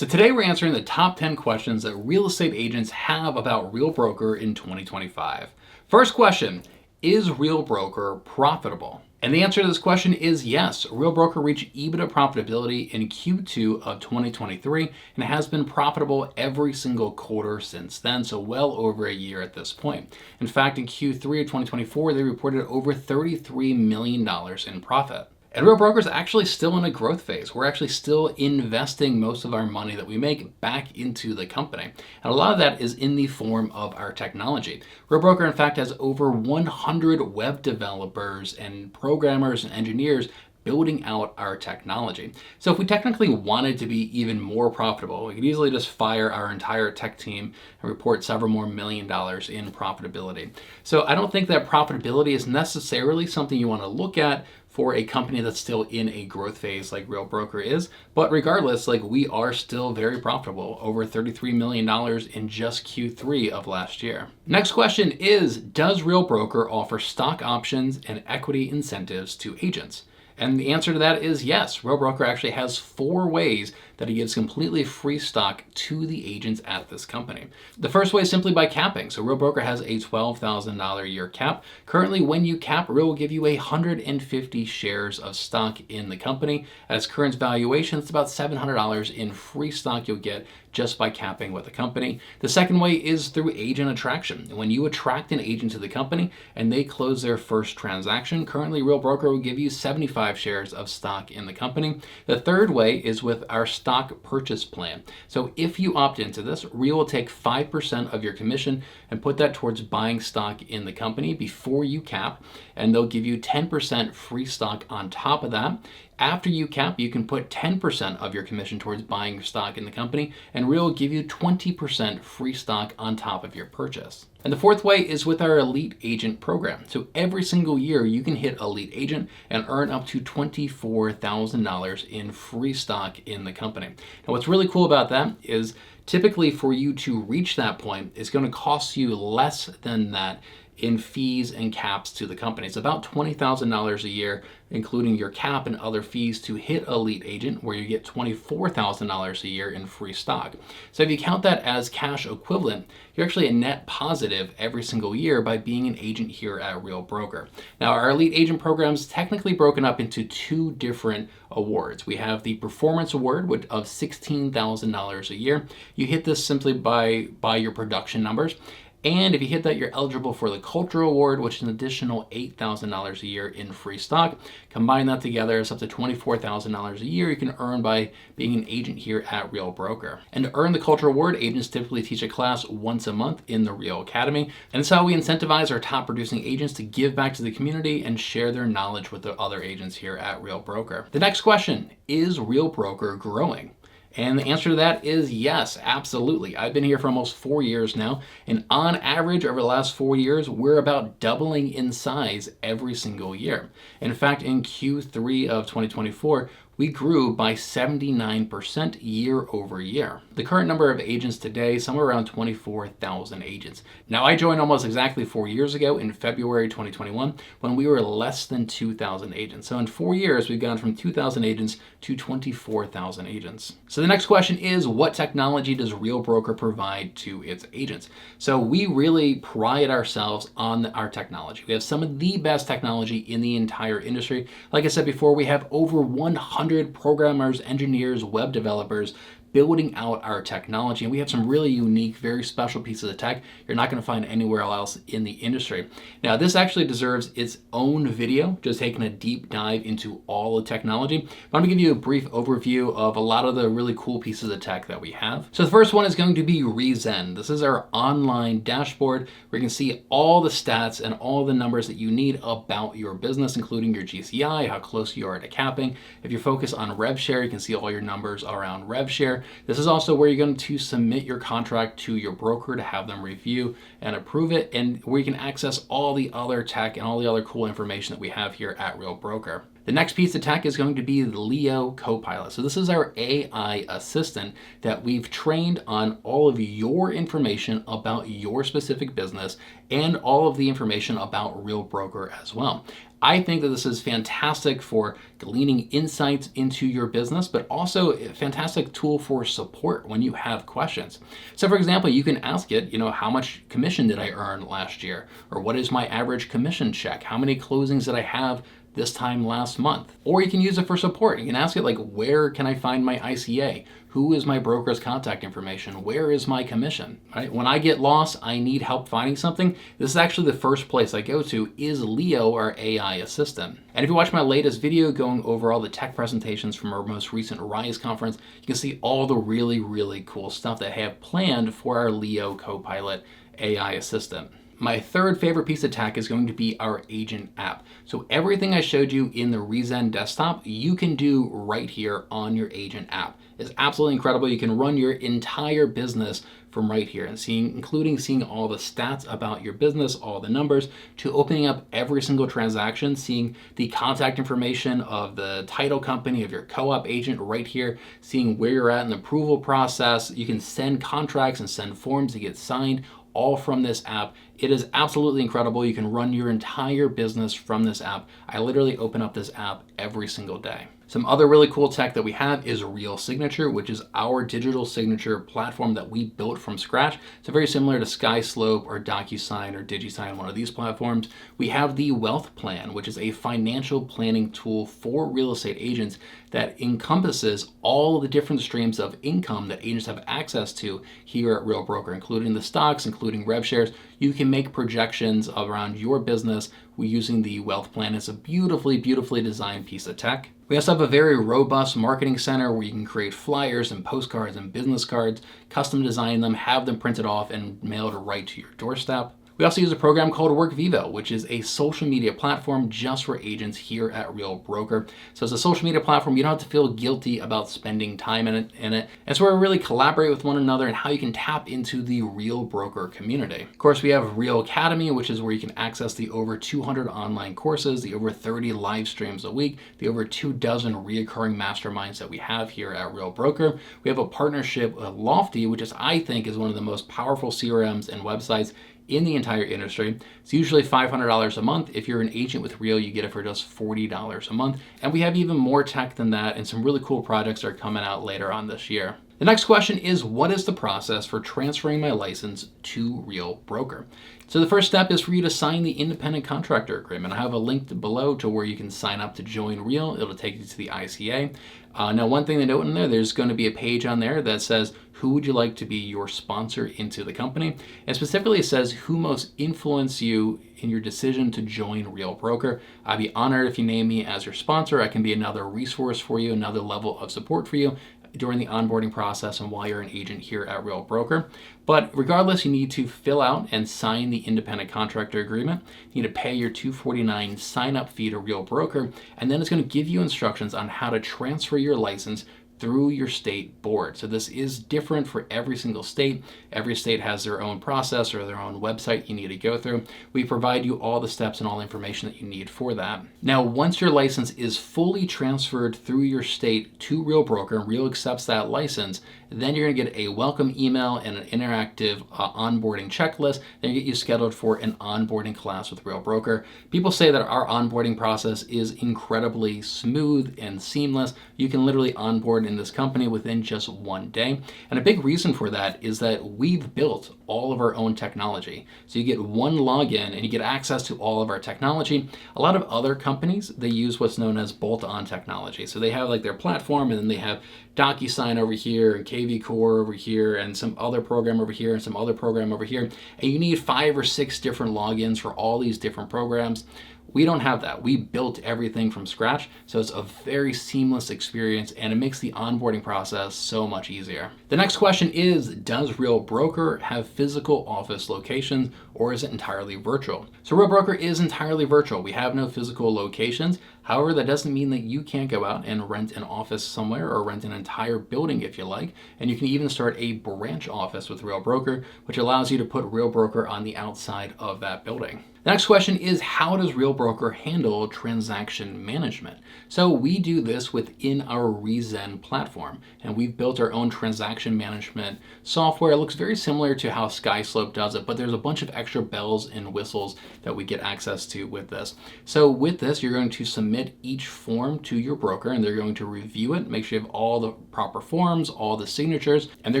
So today we're answering the top 10 questions that real estate agents have about Real Broker in 2025. First question, is Real Broker profitable? And the answer to this question is yes. Real Broker reached EBITDA profitability in Q2 of 2023 and has been profitable every single quarter since then, so well over a year at this point. In fact, in Q3 of 2024, they reported over $33 million in profit. And Real Broker is actually still in a growth phase. We're actually still investing most of our money that we make back into the company. And a lot of that is in the form of our technology. Real Broker, in fact, has over 100 web developers and programmers and engineers building out our technology. So if we technically wanted to be even more profitable, we could easily just fire our entire tech team and report several more $1 million in profitability. So I don't think that profitability is necessarily something you want to look at for a company that's still in a growth phase like Real Broker is. But regardless, we are still very profitable, over $33 million in just Q3 of last year. Next question is, does Real Broker offer stock options and equity incentives to agents? And the answer to that is yes. Real Broker actually has 4 ways that he gives completely free stock to the agents at this company. The first way is simply by capping. So Real Broker has a $12,000 a year cap. Currently, when you cap, Real will give you 150 shares of stock in the company. At its current valuation, it's about $700 in free stock you'll get just by capping with the company. The second way is through agent attraction. When you attract an agent to the company and they close their first transaction, currently Real Broker will give you 75 shares of stock in the company. The third way is with our stock purchase plan. So if you opt into this, Real will take 5% of your commission and put that towards buying stock in the company before you cap, and they'll give you 10% free stock on top of that. After you cap, you can put 10% of your commission towards buying stock in the company, and Real will give you 20% free stock on top of your purchase. And the fourth way is with our Elite Agent program. So every single year you can hit Elite Agent and earn up to $24,000 in free stock in the company. Now what's really cool about that is typically for you to reach that point, it's going to cost you less than that in fees and caps to the company. It's about $20,000 a year, including your cap and other fees to hit Elite Agent, where you get $24,000 a year in free stock. So if you count that as cash equivalent, you're actually a net positive every single year by being an agent here at Real Broker. Now, our Elite Agent program is technically broken up into 2 different awards. We have the Performance Award of $16,000 a year. You hit this simply by your production numbers. And if you hit that, you're eligible for the Culture Award, which is an additional $8,000 a year in free stock. Combine that together, it's up to $24,000 a year you can earn by being an agent here at Real Broker. And to earn the Culture Award, agents typically teach a class once a month in the Real Academy. And it's how we incentivize our top producing agents to give back to the community and share their knowledge with the other agents here at Real Broker. The next question, is Real Broker growing? And the answer to that is yes, absolutely. I've been here for almost 4 years now, and on average over the last 4 years, we're about doubling in size every single year. In fact, in Q3 of 2024, we grew by 79% year over year. The current number of agents today, somewhere around 24,000 agents. Now, I joined almost exactly 4 years ago in February 2021 when we were less than 2,000 agents. So in 4 years, we've gone from 2,000 agents to 24,000 agents. So the next question is, what technology does Real Broker provide to its agents? So we really pride ourselves on our technology. We have some of the best technology in the entire industry. Like I said before, we have over 100 programmers, engineers, web developers building out our technology, and we have some really unique, very special pieces of tech you're not going to find anywhere else in the industry. Now, this actually deserves its own video, just taking a deep dive into all the technology. But I'm going to give you a brief overview of a lot of the really cool pieces of tech that we have. So the first one is going to be Rezen. This is our online dashboard where you can see all the stats and all the numbers that you need about your business, including your GCI, how close you are to capping. If you focus on rev share, you can see all your numbers around rev share. This is also where you're going to submit your contract to your broker to have them review and approve it, and where you can access all the other tech and all the other cool information that we have here at Real Broker. The next piece of tech is going to be the Leo Copilot. So this is our AI assistant that we've trained on all of your information about your specific business and all of the information about Real Broker as well. I think that this is fantastic for gleaning insights into your business, but also a fantastic tool for support when you have questions. So for example, you can ask it, how much commission did I earn last year? Or what is my average commission check? How many closings did I have this time last month? Or you can use it for support. You can ask it like, where can I find my ICA? Who is my broker's contact information? Where is my commission? Right? When I get lost, I need help finding something. This is actually the first place I go to is Leo, our AI assistant. And if you watch my latest video going over all the tech presentations from our most recent Rise conference, you can see all the really, really cool stuff that I have planned for our Leo Copilot AI assistant. My third favorite piece of tech is going to be our agent app. So everything I showed you in the Rezen desktop, you can do right here on your agent app. It's absolutely incredible. You can run your entire business from right here and including seeing all the stats about your business, all the numbers, to opening up every single transaction, seeing the contact information of the title company, of your co-op agent right here, seeing where you're at in the approval process. You can send contracts and send forms to get signed, all from this app. It is absolutely incredible. You can run your entire business from this app. I literally open up this app every single day. Some other really cool tech that we have is Real Signature, which is our digital signature platform that we built from scratch. So very similar to SkySlope or DocuSign or DigiSign, one of these platforms. We have the Wealth Plan, which is a financial planning tool for real estate agents that encompasses all the different streams of income that agents have access to here at Real Broker, including the stocks, including rev shares. You can make projections around your business using the Wealth Plan. It's a beautifully, beautifully designed piece of tech. We also have a very robust marketing center where you can create flyers and postcards and business cards, custom design them, have them printed off and mailed right to your doorstep. We also use a program called WorkVivo, which is a social media platform just for agents here at Real Broker. So it's a social media platform. You don't have to feel guilty about spending time in it. It's where we really collaborate with one another and how you can tap into the Real Broker community. Of course, we have Real Academy, which is where you can access the over 200 online courses, the over 30 live streams a week, the over 24 reoccurring masterminds that we have here at Real Broker. We have a partnership with Lofty, which I think is one of the most powerful CRMs and websites in the entire industry. It's usually $500 a month. If you're an agent with Real, you get it for just $40 a month. And we have even more tech than that and some really cool projects that are coming out later on this year. The next question is, what is the process for transferring my license to Real Broker? So the first step is for you to sign the independent contractor agreement. I have a link below to where you can sign up to join Real. It'll take you to the ICA. Now, one thing to note in there's going to be a page on there that says, who would you like to be your sponsor into the company? And specifically it says who most influence you in your decision to join Real Broker. I'd be honored if you name me as your sponsor. I can be another resource for you, another level of support for you during the onboarding process and while you're an agent here at Real Broker. But regardless, you need to fill out and sign the independent contractor agreement. You need to pay your $249 sign-up fee to Real Broker, and then it's going to give you instructions on how to transfer your license through your state board. So this is different for every single state. Every state has their own process or their own website you need to go through. We provide you all the steps and all the information that you need for that. Now, once your license is fully transferred through your state to Real Broker and Real accepts that license, then you're gonna get a welcome email and an interactive onboarding checklist. Then get you scheduled for an onboarding class with Real Broker. People say that our onboarding process is incredibly smooth and seamless. You can literally onboard in this company within just one day. And a big reason for that is that we've built all of our own technology. So you get one login and you get access to all of our technology. A lot of other companies, they use what's known as bolt-on technology. So they have like their platform and then they have DocuSign over here and KV Core over here and some other program over here and some other program over here. And you need 5 or 6 different logins for all these different programs. We don't have that. We built everything from scratch, so it's a very seamless experience and it makes the onboarding process so much easier. The next question is, does Real Broker have physical office locations or is it entirely virtual? So Real Broker is entirely virtual. We have no physical locations. However, that doesn't mean that you can't go out and rent an office somewhere or rent an entire building if you like. And you can even start a branch office with Real Broker, which allows you to put Real Broker on the outside of that building. The next question is, how does Real Broker handle transaction management? So we do this within our reZen platform, and we've built our own transaction management software. It looks very similar to how SkySlope does it, but there's a bunch of extra bells and whistles that we get access to with this. So with this, you're going to submit each form to your broker, and they're going to review it, make sure you have all the proper forms, all the signatures, and they're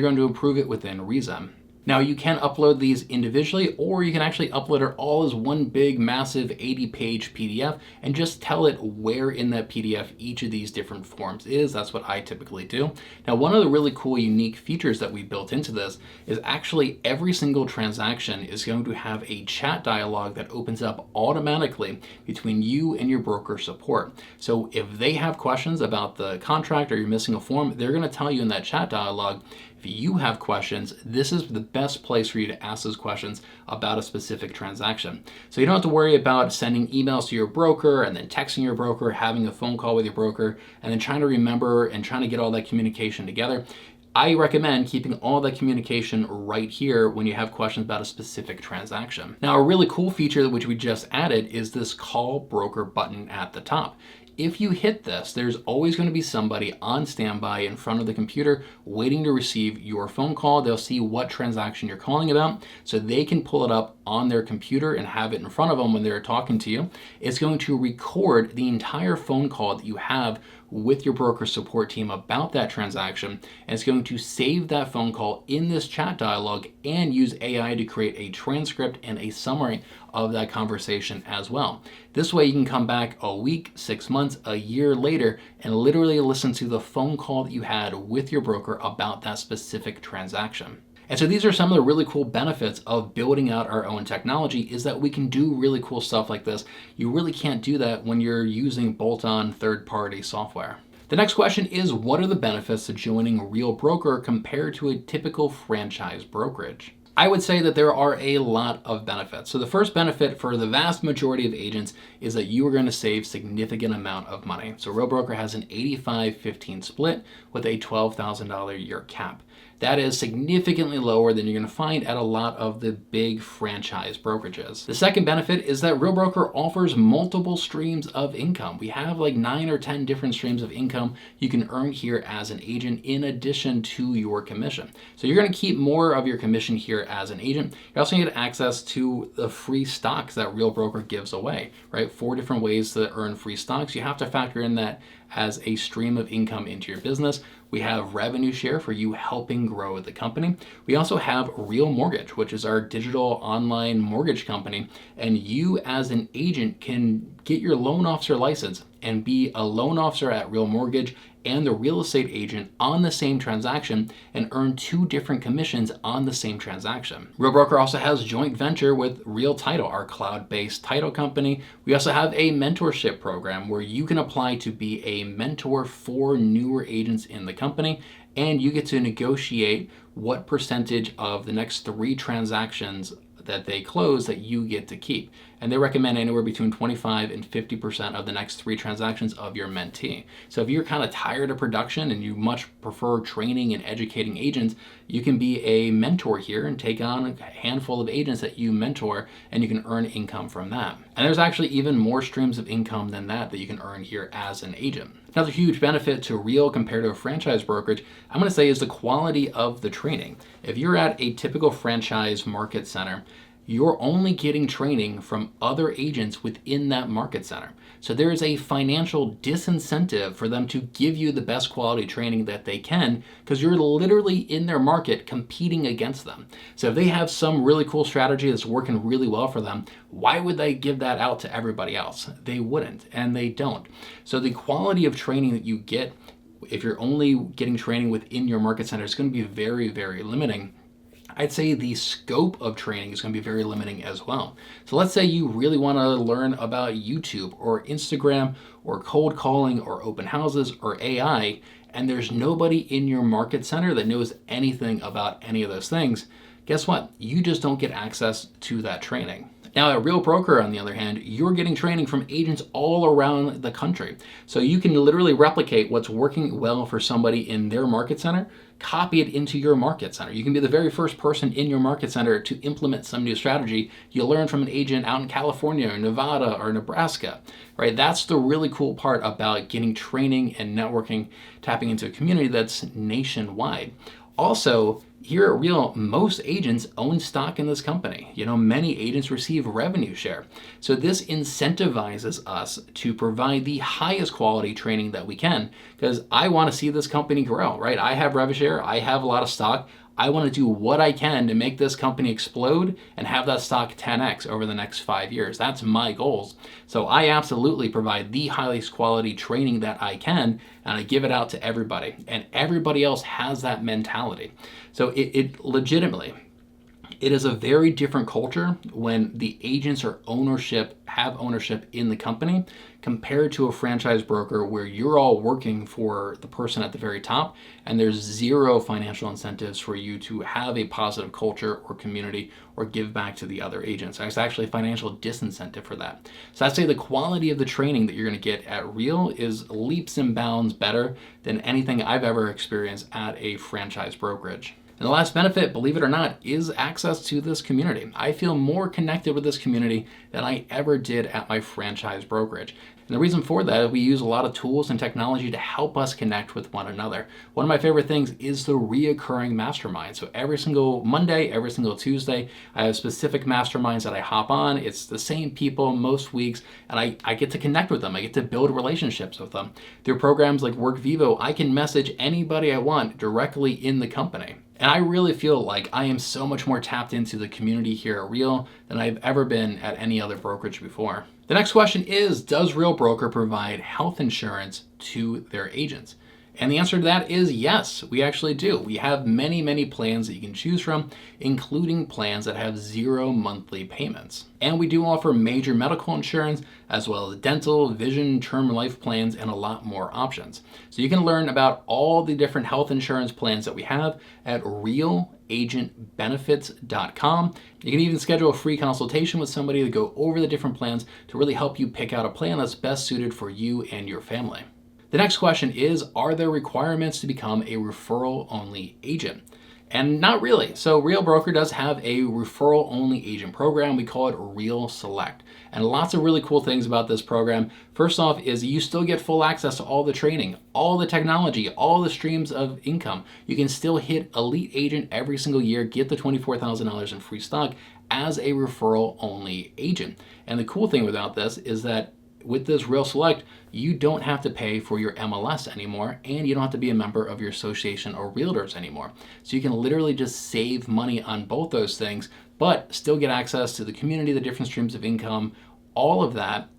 going to approve it within reZen. Now you can upload these individually, or you can actually upload it all as one big massive 80-page PDF and just tell it where in that PDF each of these different forms is. That's what I typically do. Now, one of the really cool unique features that we built into this is actually every single transaction is going to have a chat dialog that opens up automatically between you and your broker support. So if they have questions about the contract or you're missing a form, they're going to tell you in that chat dialog. If you have questions, this is the best place for you to ask those questions about a specific transaction. So you don't have to worry about sending emails to your broker and then texting your broker, having a phone call with your broker, and then trying to remember and trying to get all that communication together. I recommend keeping all that communication right here when you have questions about a specific transaction. Now, a really cool feature which we just added is this call broker button at the top. If you hit this, there's always going to be somebody on standby in front of the computer waiting to receive your phone call. They'll see what transaction you're calling about, so they can pull it up on their computer and have it in front of them when they're talking to you. It's going to record the entire phone call that you have with your broker support team about that transaction, and it's going to save that phone call in this chat dialog and use AI to create a transcript and a summary of that conversation as well. This way you can come back a week, 6 months, a year later and literally listen to the phone call that you had with your broker about that specific transaction. And so these are some of the really cool benefits of building out our own technology, is that we can do really cool stuff like this. You really can't do that when you're using bolt-on third-party software. The next question is, what are the benefits to joining Real Broker compared to a typical franchise brokerage? I would say that there are a lot of benefits. So the first benefit for the vast majority of agents is that you are going to save significant amount of money. So Real Broker has an 85-15 split with a $12,000 a year cap. That is significantly lower than you're going to find at a lot of the big franchise brokerages. The second benefit is that Real Broker offers multiple streams of income. We have like 9 or 10 different streams of income you can earn here as an agent in addition to your commission. So you're going to keep more of your commission here as an agent. You're also going to get access to the free stocks that Real Broker gives away, right? 4 different ways to earn free stocks. You have to factor in that as a stream of income into your business. We have revenue share for you helping grow the company. We also have Real Mortgage, which is our digital online mortgage company. And you as an agent can get your loan officer license and be a loan officer at Real Mortgage and the real estate agent on the same transaction and earn 2 different commissions on the same transaction. Real Broker also has joint venture with Real Title, our cloud-based title company. We also have a mentorship program where you can apply to be a mentor for newer agents in the company, and you get to negotiate what percentage of the next 3 transactions that they close that you get to keep. And they recommend anywhere between 25 and 50% of the next 3 transactions of your mentee. So if you're kind of tired of production and you much prefer training and educating agents, you can be a mentor here and take on a handful of agents that you mentor, and you can earn income from that. And there's actually even more streams of income than that you can earn here as an agent. Another huge benefit to Real compared to a franchise brokerage, I'm going to say, is the quality of the training. If you're at a typical franchise market center, you're only getting training from other agents within that market center. So there is a financial disincentive for them to give you the best quality training that they can, because you're literally in their market competing against them. So if they have some really cool strategy that's working really well for them, why would they give that out to everybody else? They wouldn't, and they don't. So the quality of training that you get, if you're only getting training within your market center, is going to be very, very limiting. I'd say the scope of training is going to be very limiting as well. So let's say you really want to learn about YouTube or Instagram or cold calling or open houses or AI, and there's nobody in your market center that knows anything about any of those things. Guess what? You just don't get access to that training. Now, at Real Broker, on the other hand, you're getting training from agents all around the country. So you can literally replicate what's working well for somebody in their market center, copy it into your market center. You can be the very first person in your market center to implement some new strategy you learn from an agent out in California or Nevada or Nebraska, right? That's the really cool part about getting training and networking, tapping into a community that's nationwide. Also, here at Real, most agents own stock in this company. Many agents receive revenue share. So this incentivizes us to provide the highest quality training that we can, because I want to see this company grow, right? I have revenue share, I have a lot of stock. I want to do what I can to make this company explode and have that stock 10x over the next 5 years. That's my goals. So I absolutely provide the highest quality training that I can, and I give it out to everybody. And everybody else has that mentality. So it legitimately, it is a very different culture when the agents have ownership in the company compared to a franchise broker where you're all working for the person at the very top and there's zero financial incentives for you to have a positive culture or community or give back to the other agents. There's actually a financial disincentive for that. So I'd say the quality of the training that you're going to get at Real is leaps and bounds better than anything I've ever experienced at a franchise brokerage. And the last benefit, believe it or not, is access to this community. I feel more connected with this community than I ever did at my franchise brokerage. And the reason for that is we use a lot of tools and technology to help us connect with one another. One of my favorite things is the reoccurring mastermind. So every single Monday, every single Tuesday, I have specific masterminds that I hop on. It's the same people most weeks, and I get to connect with them. I get to build relationships with them. Through programs like WorkVivo, I can message anybody I want directly in the company. And I really feel like I am so much more tapped into the community here at Real than I've ever been at any other brokerage before. The next question is, does Real Broker provide health insurance to their agents? And the answer to that is yes, we actually do. We have many, many plans that you can choose from, including plans that have 0 monthly payments. And we do offer major medical insurance, as well as dental, vision, term life plans, and a lot more options. So you can learn about all the different health insurance plans that we have at realagentbenefits.com. You can even schedule a free consultation with somebody to go over the different plans to really help you pick out a plan that's best suited for you and your family. The next question is, are there requirements to become a referral-only agent? And not really. So Real Broker does have a referral-only agent program. We call it Real Select. And lots of really cool things about this program. First off is you still get full access to all the training, all the technology, all the streams of income. You can still hit Elite Agent every single year, get the $24,000 in free stock as a referral-only agent. And the cool thing about this is that with this Real Select, you don't have to pay for your MLS anymore, and you don't have to be a member of your association or realtors anymore. So you can literally just save money on both those things, but still get access to the community, the different streams of income, all of that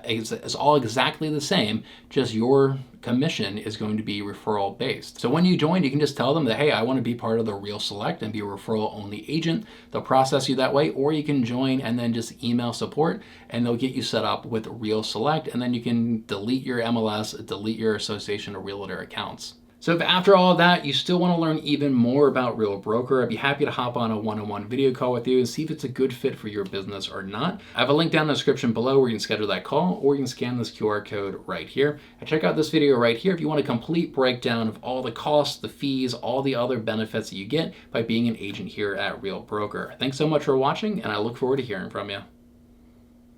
is all exactly the same, just your commission is going to be referral based. So when you join, you can just tell them that, hey, I want to be part of the Real Select and be a referral only agent. They'll process you that way, or you can join and then just email support and they'll get you set up with Real Select, and then you can delete your MLS, delete your association or realtor accounts. So if after all of that, you still want to learn even more about Real Broker, I'd be happy to hop on a one-on-one video call with you and see if it's a good fit for your business or not. I have a link down in the description below where you can schedule that call, or you can scan this QR code right here. And check out this video right here if you want a complete breakdown of all the costs, the fees, all the other benefits that you get by being an agent here at Real Broker. Thanks so much for watching, and I look forward to hearing from you.